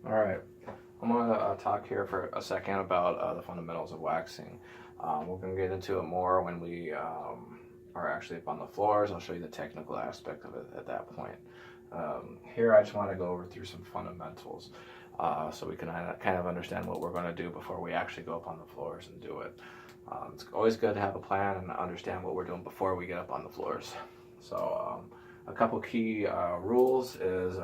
All right, I'm going to talk here for a second about the fundamentals of waxing. We're going to get into it more when we are actually up on the floors. I'll show you the technical aspect of it at that point. Here I just want to go over through some fundamentals so we can kind of understand what we're going to do before we actually go up on the floors and do it. It's always good to have a plan and understand what we're doing before we get up on the floors. So a couple key rules is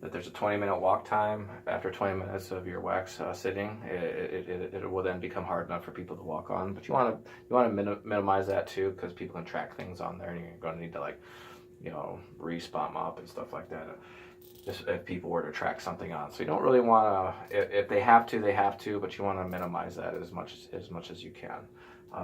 that there's a 20-minute walk time. After 20 minutes of your wax sitting, it will then become hard enough for people to walk on. But you want to minimize that too, because people can track things on there, and you're going to need to, like, re-spot mop and stuff like that. Just if people were to track something on, so you don't really want to. If they have to, they have to, but you want to minimize that as much as you can.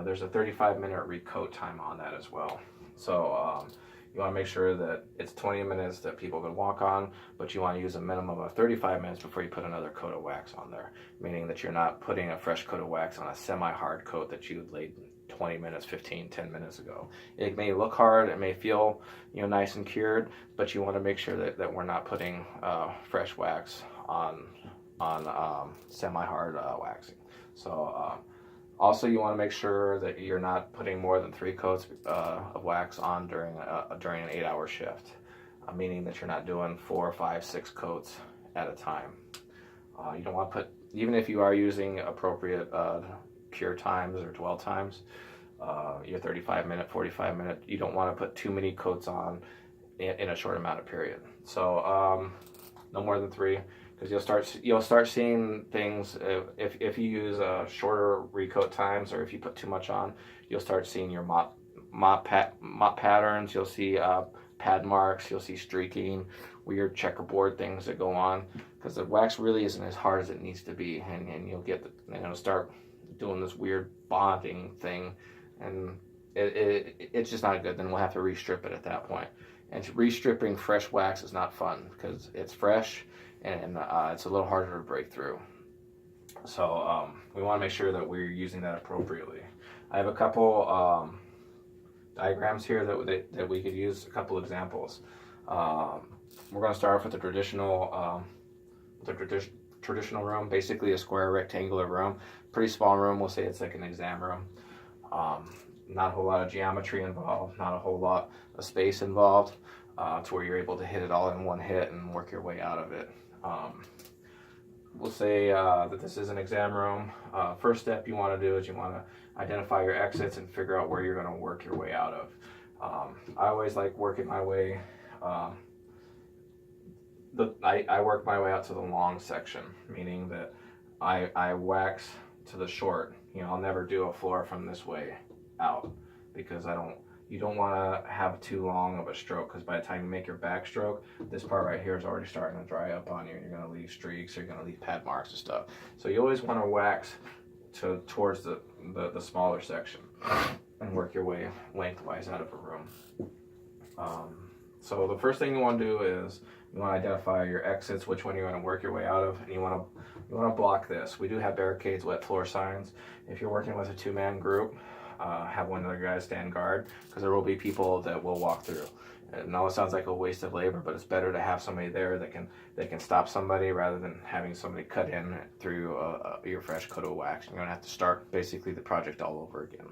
There's a 35-minute recoat time on that as well. So you want to make sure that it's 20 minutes that people can walk on, but you want to use a minimum of 35 minutes before you put another coat of wax on there, meaning that you're not putting a fresh coat of wax on a semi-hard coat that you laid 20 minutes, 10 minutes ago. It may look hard, it may feel nice and cured, but you want to make sure that we're not putting fresh wax on semi-hard waxing. So also, you want to make sure that you're not putting more than 3 coats of wax on during an 8-hour shift, meaning that you're not doing 4, 5, 6 coats at a time. You don't want to put, even if you are using appropriate cure times or dwell times, your 35-minute, 45-minute, you don't want to put too many coats on in a short amount of period. So no more than 3. Because you'll start seeing things if you use shorter recoat times, or if you put too much on, you'll start seeing your mop patterns. You'll see pad marks. You'll see streaking, weird checkerboard things that go on, because the wax really isn't as hard as it needs to be, and you'll get start doing this weird bonding thing, and it's just not good. Then we'll have to restrip it at that point. And restripping fresh wax is not fun because it's fresh, and it's a little harder to break through. So we want to make sure that we're using that appropriately. I have a couple diagrams here that we could use, a couple examples. We're going to start off with the traditional room, basically a square rectangular room, pretty small room. We'll say it's like an exam room. Not a whole lot of geometry involved, not a whole lot of space involved, to where you're able to hit it all in one hit and work your way out of it. We'll say that this is an exam room. First step you want to do is you want to identify your exits and figure out where you're going to work your way out of. I always like working my way. I work my way out to the long section, meaning that I wax to the short. I'll never do a floor from this way out, because you don't want to have too long of a stroke, because by the time you make your back stroke, this part right here is already starting to dry up on you, and you're going to leave streaks, you're going to leave pad marks and stuff. So you always want to wax towards the smaller section and work your way lengthwise out of a room. So the first thing you want to do is you want to identify your exits, which one you're going to work your way out of, and you want to block this. We do have barricades, wet floor signs. If you're working with a 2-man group, have one of the guys stand guard, because there will be people that will walk through. And now it sounds like a waste of labor, but it's better to have somebody there that can stop somebody, rather than having somebody cut in through your fresh coat of wax. You're going to have to start basically the project all over again.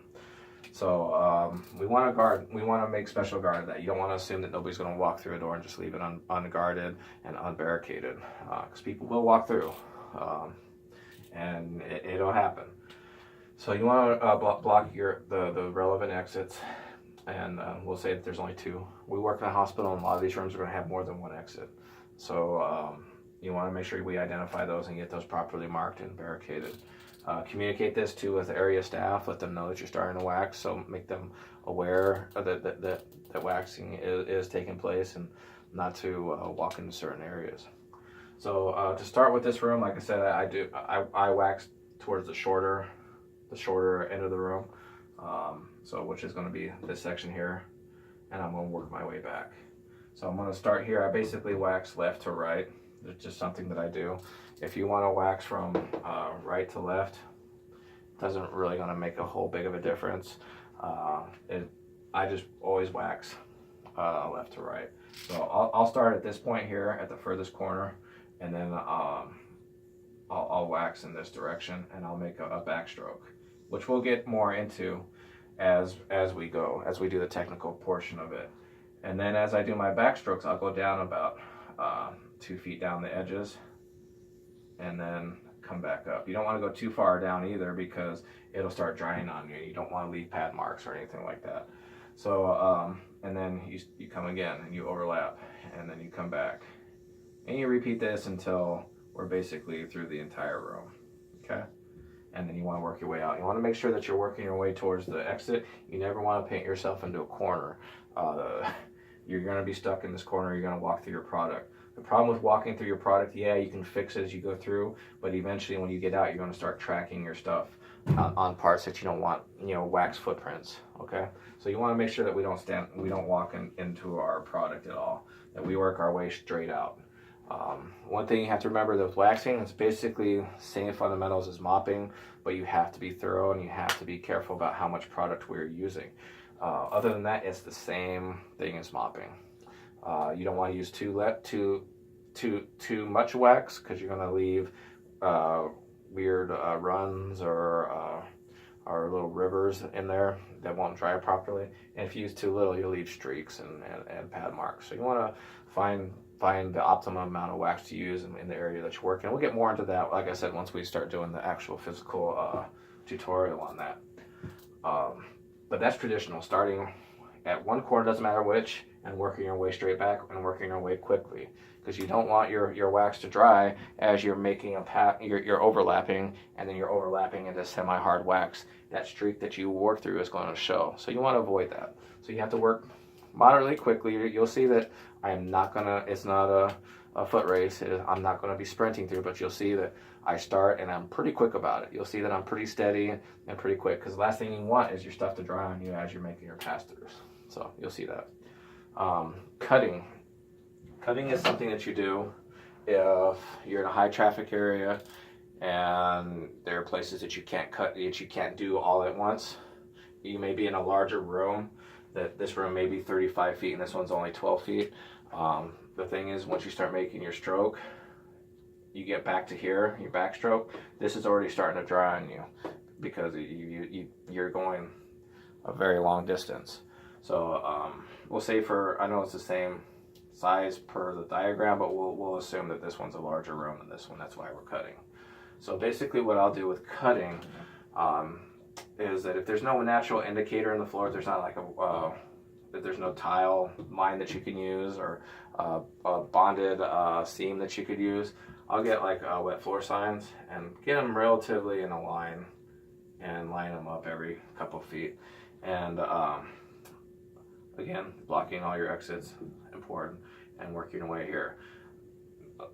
So we want to guard. We want to make special guard that. You don't want to assume that nobody's going to walk through a door and just leave it unguarded and unbarricaded, because people will walk through, and it'll happen. So you want to block the relevant exits, and we'll say that there's only 2. We work in a hospital, and a lot of these rooms are going to have more than 1 exit. So you want to make sure we identify those and get those properly marked and barricaded. Communicate this with area staff. Let them know that you're starting to wax, so make them aware that waxing is taking place, and not to walk into certain areas. So to start with this room, like I said, I wax towards the shorter end of the room, so which is going to be this section here, and I'm going to work my way back. So I'm going to start here. I basically wax left to right. It's just something that I do. If you want to wax from right to left, it doesn't really going to make a whole big of a difference. I just always wax left to right. So I'll start at this point here at the furthest corner, and then I'll wax in this direction, and I'll make a backstroke, which we'll get more into as we go, as we do the technical portion of it. And then as I do my backstrokes, I'll go down about 2 feet down the edges, and then come back up. You don't want to go too far down either, because it'll start drying on you. You don't want to leave pad marks or anything like that. So and then you come again and you overlap, and then you come back, and you repeat this until we're basically through the entire room. Okay, and then you want to work your way out. You want to make sure that you're working your way towards the exit. You never want to paint yourself into a corner. You're going to be stuck in this corner. You're going to walk through your product. The problem with walking through your product, yeah, you can fix it as you go through, but eventually when you get out, you're going to start tracking your stuff on parts that you don't want, wax footprints. Okay, so you want to make sure that we don't walk into our product at all, that we work our way straight out. One thing you have to remember with waxing, it's basically same fundamentals as mopping, but you have to be thorough and you have to be careful about how much product we're using. Other than that, it's the same thing as mopping. You don't want to use too much wax, because you're going to leave weird runs or little rivers in there that won't dry properly. And if you use too little, you'll leave streaks and pad marks. So you want to find the optimum amount of wax to use in the area that you're working. We'll get more into that, like I said, once we start doing the actual physical tutorial on that. But that's traditional, starting at one corner, doesn't matter which, and working your way straight back and working your way quickly, because you don't want your wax to dry as you're making you're overlapping, and then you're overlapping into semi-hard wax. That streak that you work through is going to show, so you want to avoid that. So you have to work moderately quickly. You'll see that it's not a foot race. I'm not going to be sprinting through, but you'll see that I start and I'm pretty quick about it. You'll see that I'm pretty steady and pretty quick, because the last thing you want is your stuff to dry on you as you're making your pass-throughs. So you'll see that. Cutting. Cutting is something that you do if you're in a high traffic area and there are places that you can't cut, that you can't do all at once. You may be in a larger room, that this room may be 35 feet and this one's only 12 feet. The thing is, once you start making your stroke, you get back to here, your backstroke, this is already starting to dry on you, because you're going a very long distance. So we'll say I know it's the same size per the diagram, but we'll assume that this one's a larger room than this one. That's why we're cutting. So basically what I'll do with cutting is that if there's no natural indicator in the floor, if there's not like if there's no tile line that you can use, or a bonded seam that you could use, I'll get like wet floor signs and get them relatively in a line and line them up every couple feet. And again, blocking all your exits, important, and working your way here.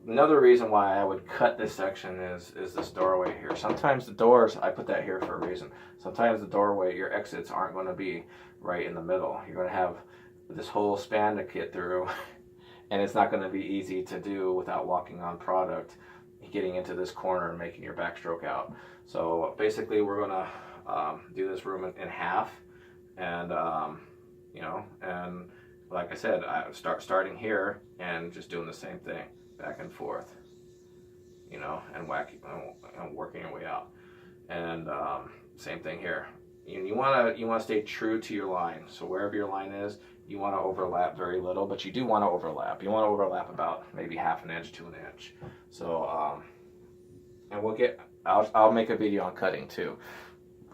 Another reason why I would cut this section is this doorway here. Sometimes the doors, I put that here for a reason. Sometimes the doorway, your exits aren't going to be right in the middle. You're going to have this whole span to get through, and it's not going to be easy to do without walking on product, getting into this corner and making your backstroke out. So basically we're going to do this room in half, and and like I said, I starting here and just doing the same thing, back and forth, and working your way out. And same thing here. You want to stay true to your line. So wherever your line is, you want to overlap very little, but you do want to overlap. You want to overlap about maybe half an inch to an inch. So and I'll make a video on cutting too,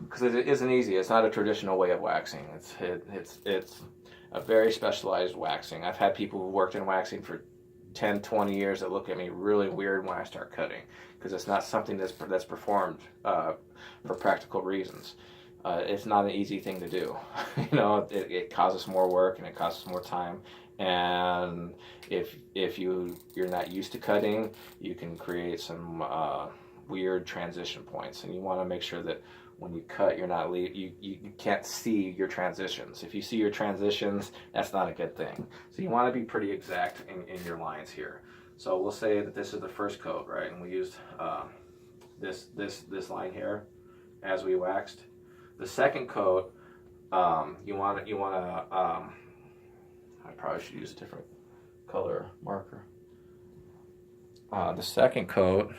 because it isn't easy. It's not a traditional way of waxing. It's a very specialized waxing. I've had people who worked in waxing for 10, 20 years that look at me really weird when I start cutting, because it's not something that's performed for practical reasons. It's not an easy thing to do. It causes more work and it causes more time. And if you're not used to cutting, you can create some weird transition points. And you want to make sure that when you cut, you can't see your transitions. If you see your transitions, that's not a good thing. So you want to be pretty exact in your lines here. So we'll say that this is the first coat, right? And we used this line here as we waxed. The second coat, you want to. I probably should use a different color marker. The second coat,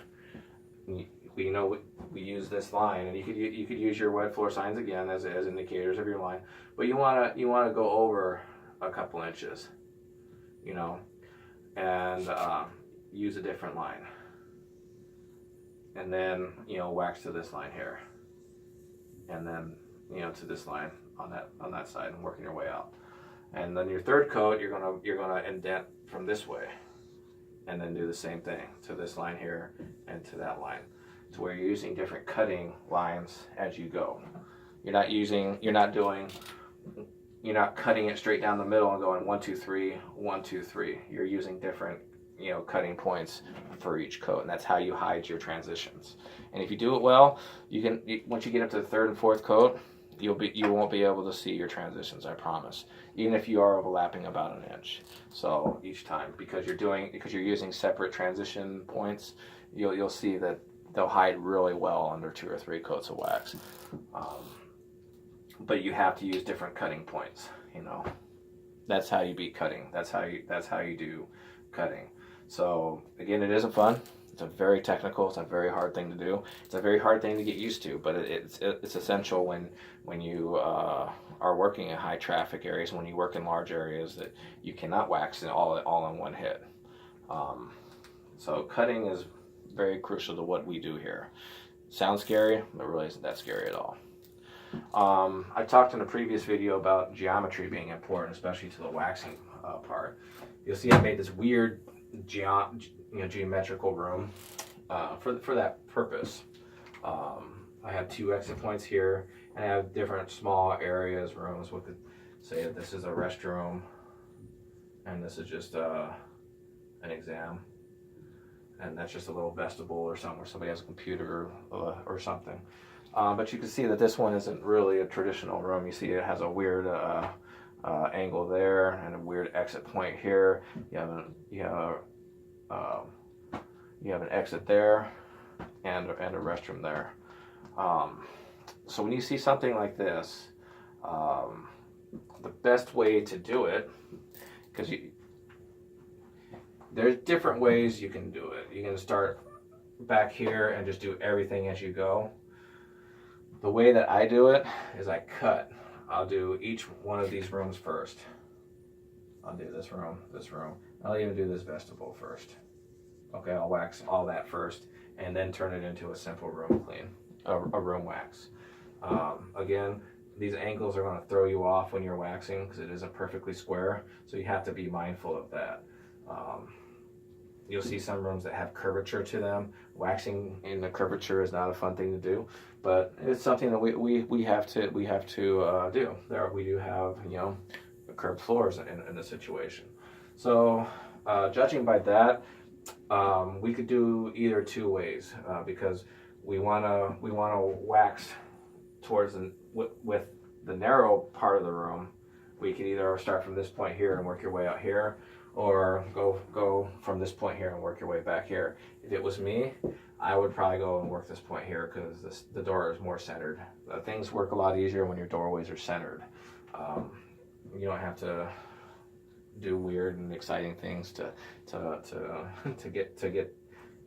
we know we use this line, and you could use your wet floor signs again as indicators of your line, but you wanna go over a couple inches, you know, and use a different line, and then wax to this line here, and then to this line on that side, and working your way out. And then your third coat, you're gonna indent from this way, and then do the same thing to this line here and to that line, to where you're using different cutting lines as you go. You're not cutting it straight down the middle and going 1 2 3 1 2 3. You're using different cutting points for each coat, and that's how you hide your transitions. And if you do it well, once you get up to the third and fourth coat, you won't be able to see your transitions, I promise, even if you are overlapping about 1 inch. So each time, because you're using separate transition points, you'll see that they'll hide really well under 2 or 3 coats of wax. But you have to use different cutting points. That's how you beat cutting. That's how you do cutting. So again, it isn't fun. It's a very technical. It's a very hard thing to do. It's a very hard thing to get used to. But it's essential when you are working in high traffic areas, when you work in large areas, that you cannot wax it all in one hit. So cutting is very crucial to what we do here. Sounds scary, but really isn't that scary at all. I talked in a previous video about geometry being important, especially to the waxing part. You'll see I made this weird geometrical room for that purpose. I have 2 exit points here, and I have different small areas, rooms. We could say that this is a restroom, and this is just an exam, and that's just a little vestibule or something where somebody has a computer or something. But you can see that this one isn't really a traditional room. You see it has a weird angle there and a weird exit point here. You have an exit there and a restroom there. So when you see something like this, the best way to do it, because there's different ways you can do it. You can start back here and just do everything as you go. The way that I do it is I cut. I'll do each one of these rooms first. I'll do this room. I'll even do this vestibule first. Okay, I'll wax all that first, and then turn it into a simple room clean, a room wax. Again, these angles are going to throw you off when you're waxing because it isn't perfectly square, so you have to be mindful of that. You'll see some rooms that have curvature to them. Waxing in the curvature is not a fun thing to do, but it's something that we have to do. We do have curved floors in this situation. So judging by that, we could do either 2 ways because we wanna wax towards with the narrow part of the room. We could either start from this point here and work your way out here, or go from this point here and work your way back here. If it was me, I would probably go and work this point here because the door is more centered. Things work a lot easier when your doorways are centered. You don't have to do weird and exciting things to get.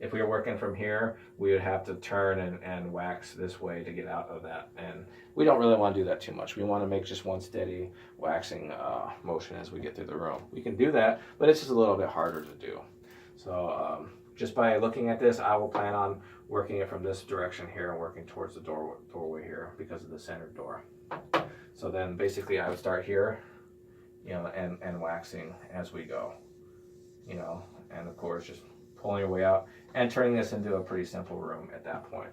If we were working from here, we would have to turn and wax this way to get out of that, and we don't really want to do that too much. We want to make just one steady waxing motion as we get through the room. We can do that, but it's just a little bit harder to do. So just by looking at this, I will plan on working it from this direction here and working towards the doorway here because of the centered door. So then basically I would start here, and waxing as we go, and of course just pulling your way out and turning this into a pretty simple room at that point.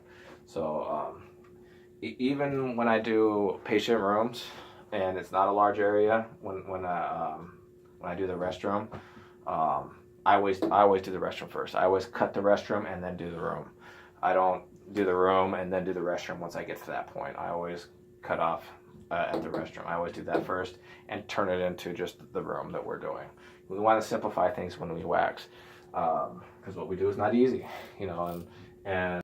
So even when I do patient rooms and it's not a large area, when I do the restroom, I always do the restroom first. I always cut the restroom and then do the room. I don't do the room and then do the restroom once I get to that point. I always cut off at the restroom. I always do that first and turn it into just the room that we're doing. We want to simplify things when we wax, because what we do is not easy, and